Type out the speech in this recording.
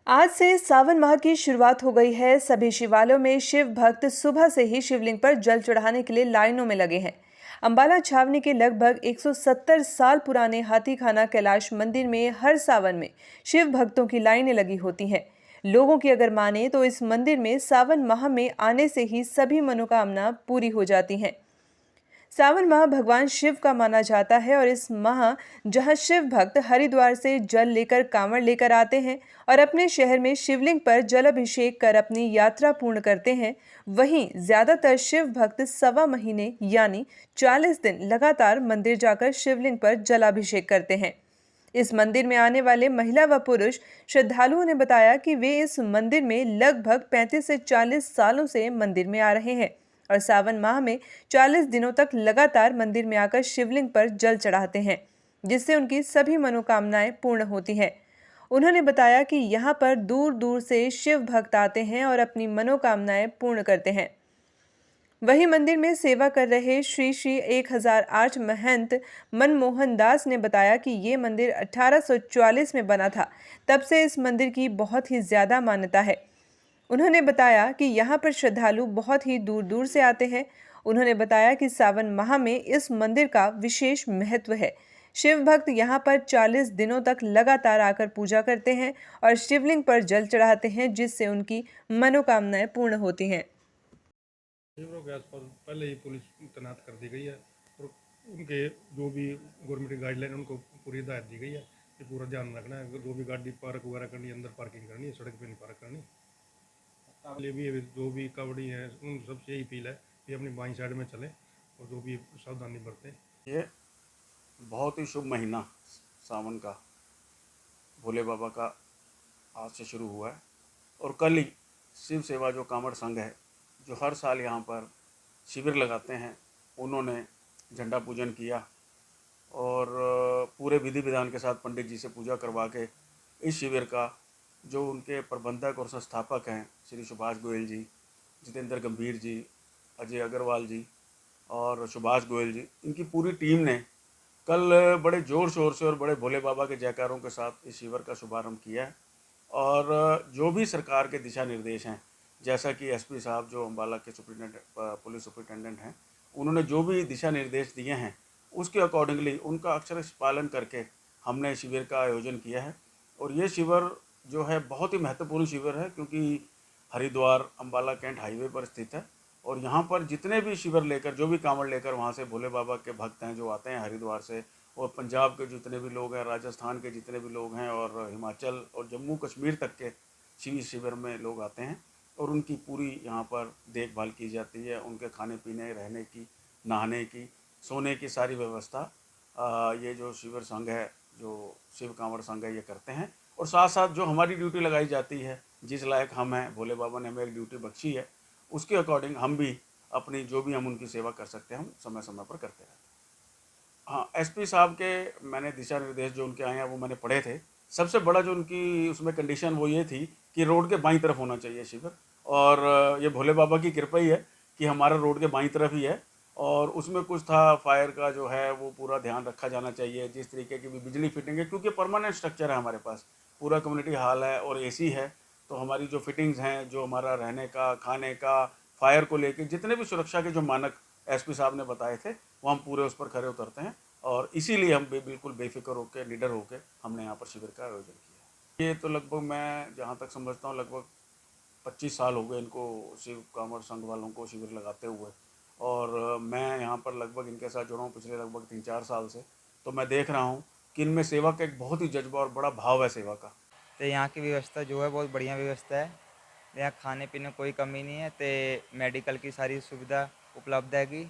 आज से सावन माह की शुरुआत हो गई है। सभी शिवालयों में शिव भक्त सुबह से ही शिवलिंग पर जल चढ़ाने के लिए लाइनों में लगे हैं। अंबाला छावनी के लगभग 170 साल पुराने हाथीखाना कैलाश मंदिर में हर सावन में शिव भक्तों की लाइनें लगी होती हैं। लोगों की अगर माने तो इस मंदिर में सावन माह में आने से ही सभी मनोकामना पूरी हो जाती हैं। सावन माह भगवान शिव का माना जाता है और इस माह जहां शिव भक्त हरिद्वार से जल लेकर कांवड़ लेकर आते हैं और अपने शहर में शिवलिंग पर जल अभिषेक कर अपनी यात्रा पूर्ण करते हैं, वहीं ज्यादातर शिव भक्त सवा महीने यानी 40 दिन लगातार मंदिर जाकर शिवलिंग पर जलाभिषेक करते हैं। इस मंदिर में आने वाले महिला व पुरुष श्रद्धालुओं ने बताया कि वे इस मंदिर में लगभग 35 से 40 सालों से मंदिर में आ रहे हैं और सावन माह में 40 दिनों तक लगातार मंदिर में आकर शिवलिंग पर जल चढ़ाते हैं, जिससे उनकी सभी मनोकामनाएं पूर्ण होती हैं। उन्होंने बताया कि यहाँ पर दूर दूर से शिव भक्त आते हैं और अपनी मनोकामनाएं पूर्ण करते हैं। वहीं मंदिर में सेवा कर रहे श्री श्री 1008 महंत मनमोहन दास ने बताया कि ये मंदिर 1844 में बना था। तब से इस मंदिर की बहुत ही ज्यादा मान्यता है। उन्होंने बताया कि यहाँ पर श्रद्धालु बहुत ही दूर दूर से आते हैं। उन्होंने बताया कि सावन माह में इस मंदिर का विशेष महत्व है। शिव भक्त यहाँ पर 40 दिनों तक लगातार आकर पूजा करते हैं और शिवलिंग पर जल चढ़ाते हैं, जिससे उनकी मनोकामनाएं पूर्ण होती हैं। शिविरों के आसपास पहले ही पुलिस तैनात कर दी गई है और उनके जो भी गवर्नमेंट की गाइडलाइन उनको पूरी हिदायत दी गई है कि पूरा ध्यान रखना है। जो भी गाड़ी पार्क वगैरह करनी है, अंदर पार्किंग करनी है, सड़क पे नहीं पार्क करनी। लिए भी जो भी कावड़ी हैं उन सबसे यही अपील है कि अपनी बाईं साइड में चलें और जो भी सावधानी बरतें। ये बहुत ही शुभ महीना सावन का भोले बाबा का आज से शुरू हुआ है और कल ही शिव सेवा जो कांवड़ संघ है जो हर साल यहाँ पर शिविर लगाते हैं, उन्होंने झंडा पूजन किया और पूरे विधि विधान के साथ पंडित जी से पूजा करवा के इस शिविर का जो उनके प्रबंधक और संस्थापक हैं श्री सुभाष गोयल जी, जितेंद्र गंभीर जी, अजय अग्रवाल जी और सुभाष गोयल जी, इनकी पूरी टीम ने कल बड़े ज़ोर शोर से और बड़े भोले बाबा के जयकारों के साथ इस शिविर का शुभारंभ किया है। और जो भी सरकार के दिशा निर्देश हैं, जैसा कि एसपी साहब जो अम्बाला के पुलिस सुपरिटेंडेंट हैं, उन्होंने जो भी दिशा निर्देश दिए हैं उसके अकॉर्डिंगली उनका अक्षर पालन करके हमने शिविर का आयोजन किया है। और ये शिविर जो है बहुत ही महत्वपूर्ण शिविर है क्योंकि हरिद्वार अम्बाला कैंट हाईवे पर स्थित है और यहाँ पर जितने भी शिविर लेकर जो भी कांवड़ लेकर वहाँ से भोले बाबा के भक्त हैं जो आते हैं हरिद्वार से, और पंजाब के जितने भी लोग हैं, राजस्थान के जितने भी लोग हैं और हिमाचल और जम्मू कश्मीर तक के शिविर में लोग आते हैं और उनकी पूरी यहाँ पर देखभाल की जाती है। उनके खाने पीने, रहने की, नहाने की, सोने की सारी व्यवस्था ये जो शिविर संघ है, जो शिव कांवड़ संघ है, ये करते हैं। और साथ साथ जो हमारी ड्यूटी लगाई जाती है, जिस लायक हम हैं, भोले बाबा ने हमें एक ड्यूटी बख्शी है, उसके अकॉर्डिंग हम भी अपनी जो भी हम उनकी सेवा कर सकते हैं हम समय समय पर करते रहते हैं। हाँ, एसपी साहब के मैंने दिशा निर्देश जो उनके आए हैं वो मैंने पढ़े थे। सबसे बड़ा जो उनकी उसमें कंडीशन वो ये थी कि रोड के बाईं तरफ होना चाहिए शिविर, और ये भोले बाबा की कृपा ही है कि हमारा रोड के बाईं तरफ ही है। और उसमें कुछ था फायर का जो है वो पूरा ध्यान रखा जाना चाहिए, जिस तरीके की भी बिजली फिटिंग है, क्योंकि परमानेंट स्ट्रक्चर है हमारे पास, पूरा कम्युनिटी हॉल है और एसी है, तो हमारी जो फिटिंग्स हैं, जो हमारा रहने का, खाने का, फायर को लेके जितने भी सुरक्षा के जो मानक एसपी साहब ने बताए थे वो हम पूरे उस पर खरे उतरते हैं और इसीलिए हम बिल्कुल बेफिक्र होकर, निडर होकर हमने यहाँ पर शिविर का आयोजन किया। ये तो लगभग मैं जहाँ तक समझता हूँ लगभग 25 साल हो गए इनको, शिव कांवड़ संघ वालों को शिविर लगाते हुए, और मैं यहाँ पर लगभग इनके साथ जुड़ा हूँ पिछले लगभग 3-4 साल से। तो मैं देख रहा हूँ कि इनमें सेवा का एक बहुत ही जज्बा और बड़ा भाव है सेवा का। तो यहाँ की व्यवस्था जो है बहुत बढ़िया व्यवस्था है। यहाँ खाने पीने कोई कमी नहीं है। तो मेडिकल की सारी सुविधा उपलब्ध हैगी।